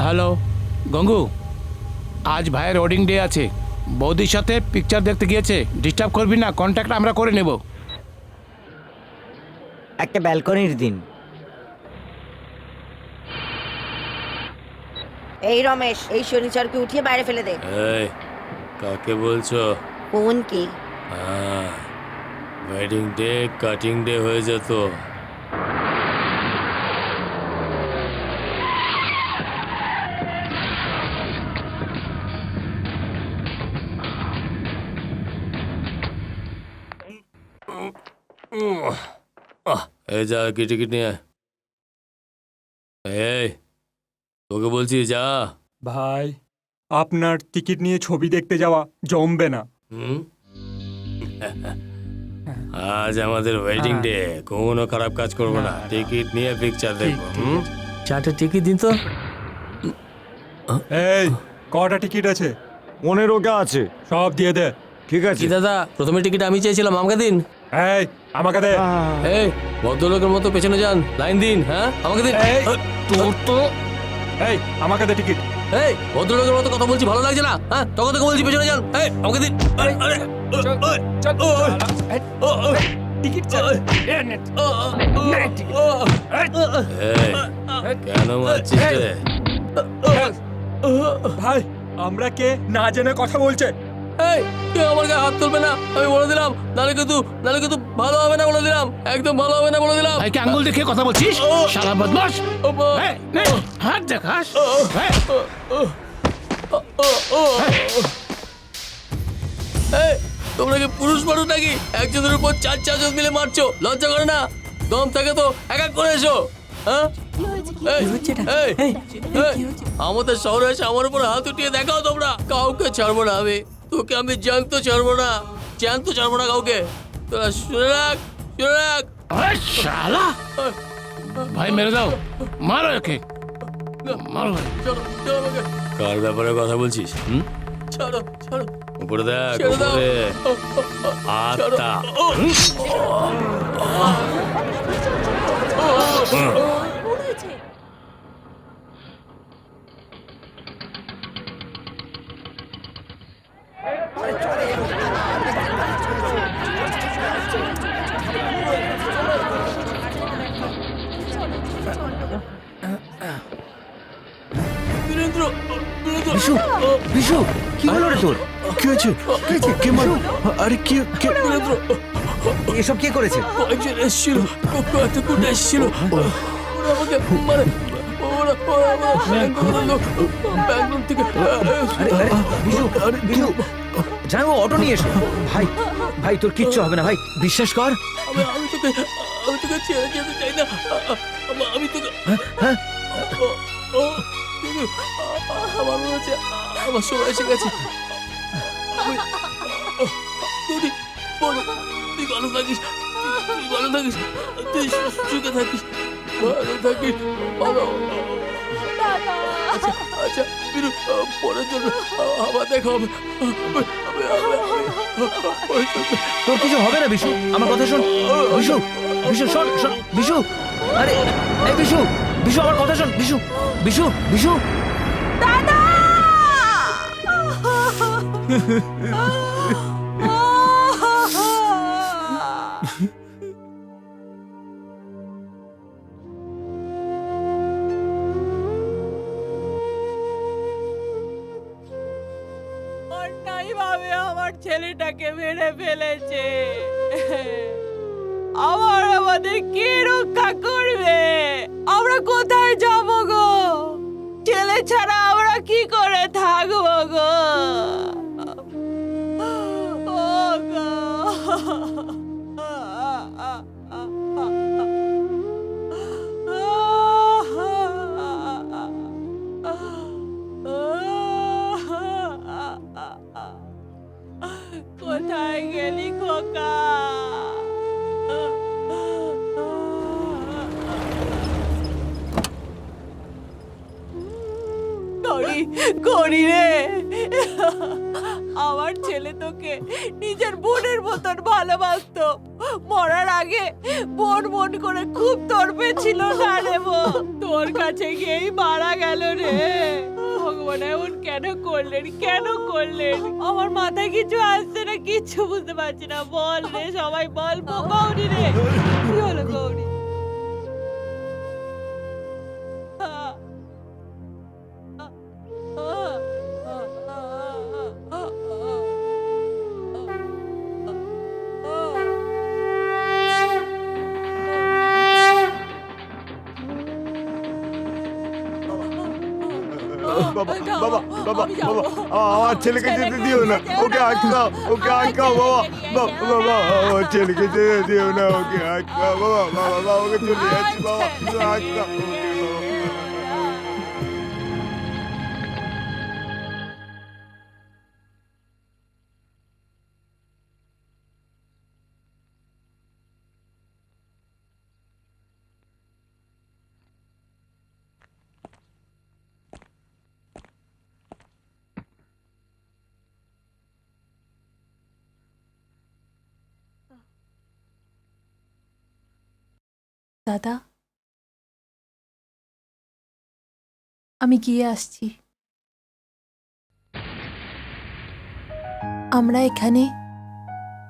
Hello Gangu, আজ ভাইয়ের wedding day আছে, বৌদির সাথে পিকচার দেখতে গিয়েছে। ডিস্টার্ব করবি না, কন্ট্যাক্ট আমরা করে নেব। একটা ব্যালকনির দিন। এই রমেশ, এই শনিচরকে উঠিয়ে বাইরে ফেলে দে। এই কাকে বলছো? কোন কি? হ্যাঁ, ওয়েডিং ডে কাটিং ডে হয়ে যেত। এই যা কি টিকিট নিয়ে আয়। এই তোকে বলছি যা। ভাই, আপনার টিকিট নিয়ে ছবি দেখতে যাওয়া জমবে না। হুম? আজ আমাদের ওয়েডিং ডে, কোনো খারাপ কাজ করবো না। টিকিট নিয়ে পিকচার দেখবো। হুম? 4টে টিকিট দিন তো। এই কটা টিকিট আছে? 15টা আছে। সব দিয়ে দে। ঠিক আছে। কি দাদা, প্রথমে টিকিট আমি চেয়েছিলাম, আমাকে দিন। এই আমাকে দে। এই ভদ্রলোকের মতো পেছনে যান, লাইন দিন। হ্যাঁ, আমাকে দিন। এই, তোর তো এই আমাকে দে টিকিট। এই ভদ্রলোকের মতো কথা বলছি, ভালো লাগছে না। হ্যাঁ, তখন থেকে বলছি পেছনে যান। এই আমাকে দিন। টিকিট এই, কেন মারছিস রে? ভাই, আমরা কে না জেনে কথা বলছে। এই কেউ আমার গায়ে হাত তুলবে না, আমি বলে দিলাম। নালে কিন্তু ভালো হবে না, বলে দিলাম। একদম ভালো হবে না, বলে দিলাম। ভাইকে আঙ্গুল দেখে কথা বলছিস, শালা বদমাশ। ও বাবা। এই, নে, হাত দেখাস। এই, এই তোমরা কি পুরুষ মানুষ নাকি? একজনের উপর চারজন মিলে মারছো, লজ্জা করে না? দম থাকে তো এক এক করে এসো। হ্যাঁ, এই, এই, এই, আমাদের শহরে এসে আমার উপর হাত উঠিয়ে দেখাও তোমরা। কাউকে ছাড়বো না আমি, তোকে আমি জ্যান্ত ছাড়বো না, কাউকে। তোরা শুনে রাখ। এই, শালা। ভাই মেরে দাও, মারো একে, মারো ভাই। ছাড়ো আমাকে, কার ব্যাপারে কথা বলছিস? হুম? ছাড়ো। উপরে দেখ, ছেড়ে দাও। উপরে। আত্মা। বীরেন্দ্র, বিশু, বিশু, কি হলো রে তোর? কি হয়েছে? কে মারলো? আরে কে বীরেন্দ্র, এসব কে করেছে? কয়েকজন এসেছিল, কয়েকজন এসেছিল। ওরা আমাকে মানে ওরা ব্যাঙ্গালোর থেকে। আরে বিশু, বিশু, জানো অটো নিয়ে এসো। ভাই তোর কিচ্ছু হবে না ভাই, বিশ্বাস কর। আমি তোকে ছেড়ে যেতে চাই না। আমি তোকে আমার মনে হচ্ছে আমার সময় এসে গেছে। তুই ভালো থাকিস, তুই সুখে থাকিস, ভালো। আচ্ছা বিরু, পরের জন্য আবার দেখা হবে। তোর কিছু হবে না বিশু, আমার কথা শোন। বিশু শোন, বিশু। আরে এই বিশু, আমার কথা শোন। বিশু দাদা! অন্যায়ভাবে আমার ছেলেটাকে মেরে ফেলেছে। আমাদের কে রক্ষা করবে? আমরা কোথায় যাব গো? ছেলে ছাড়া আমরা কি করে থাকবো গো? ও গো! কোথায় গেলি খোকা? করি রে, আমার ছেলে তোকে নিজের বোনের মতন ভালোবাসতো। মরার আগে বোন বোন করে খুব তরপে ছিল না রে বোন, তোর কাছে গিয়েই মারা গেল রে। ভগবান এমন কেন করলেন, কেন করলেন? আমার মাথায় কিছু আসছে না, কিচ্ছু বুঝতে পারছি না। বল রে সবাই বল, গৌরী রে কি হলো গৌরী? বাবা বাবা বাবা বাবা আমার ছেলেকে যেতে দিও না, ওকে আটকাও, ওকে আটকাও বাবা, বাবা বাবা আমার ছেলেকে যেতে দিও না, ওকে আটকাও বাবা, বাবা বাবা ওকে চলে যাচ্ছি বাবা, আটকাও ওকে বাবা। দাদা, আমি গিয়ে আসছি। আমরা এখানে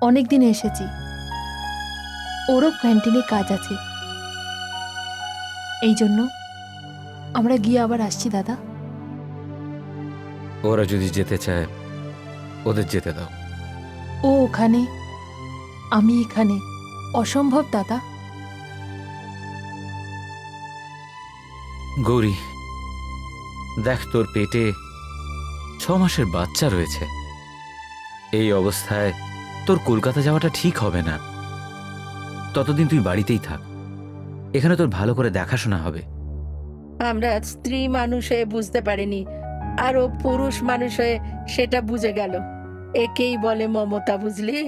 অনেক দিন এসেছি, ওরও ক্যান্টিনে কাজ আছে, এই জন্য আমরা গিয়ে আবার আসছি দাদা। ওরা যদি যেতে চায় ওদের যেতে দাও। ও ওখানে, আমি এখানে, অসম্ভব দাদা। গৌরী, দেখ তোর পেটে 6 মাসের বাচ্চা রয়েছে। এই অবস্থায় তোর কলকাতা যাওয়াটা ঠিক হবে না। ততদিন তুই বাড়িতেই থাক, এখানে তোর ভালো করে দেখাশোনা হবে। আমরা স্ত্রী মানুষ হয়ে বুঝতে পারিনি, আর ও পুরুষ মানুষ হয়ে সেটা বুঝে গেল। একেই বলে মমতা, বুঝলি?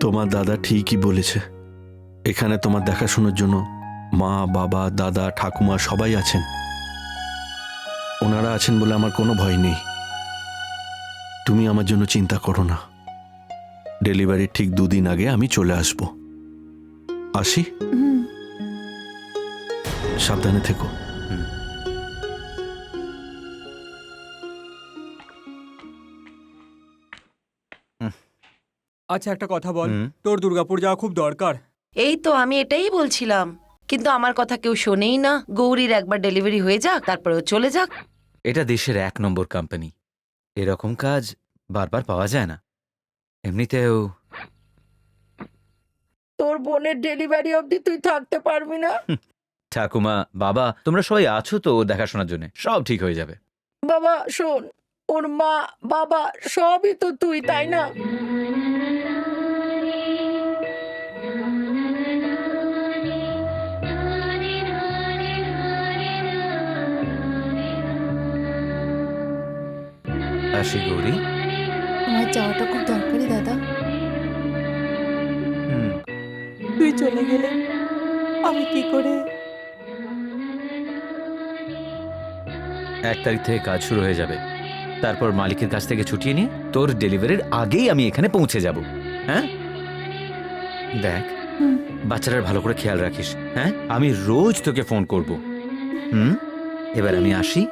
তোমার দাদা ঠিকই বলেছে, এখানে তোমার দেখাশোনার জন্য মা, বাবা, দাদা, ঠাকুমা সবাই আছেন। ওনারা আছেন বলে আমার কোনো ভয় নেই। তুমি আমার জন্য চিন্তা করো না। ডেলিভারির ঠিক 2 দিন আগে আমি চলে আসব। আসি, সাবধানে থেকো। আচ্ছা একটা কথা বল, তোর দুর্গাপুর যাওয়া খুব দরকার। এই তো আমি এটাই বলছিলাম, কিন্তু আমার কথা কেউ শোনেই না। গৌরীর একবার ডেলিভারি হয়ে যাক, তারপরে ও চলে যাক। এটা দেশের 1 নম্বর কোম্পানি, এরকম কাজ বারবার পাওয়া যায় না। এমনিতেও তোর বোনের ডেলিভারি অবধি তুই থাকতে পারবি না? ঠাকুমা, বাবা, তোমরা সবাই আছো তো ওর দেখাশোনার জন্য, সব ঠিক হয়ে যাবে। বাবা শোন, ওর মা বাবা সবই তো তুই, তাই না? আসি গৌরী। আমার যাওয়াটা খুব দরকারি দাদা। তুই চলে গেলে আমি কি করে? 1 তারিখ থেকে কাজ শুরু হয়ে যাবে, তারপর মালিকের কাছ থেকে ছুটিয়ে নিয়ে তোর ডেলিভারির আগেই আমি এখানে পৌঁছে যাব। হ্যাঁ, দেখ বাচ্চাটার ভালো করে খেয়াল রাখিস। হ্যাঁ, আমি রোজ তোকে ফোন করব। এবার আমি আসি।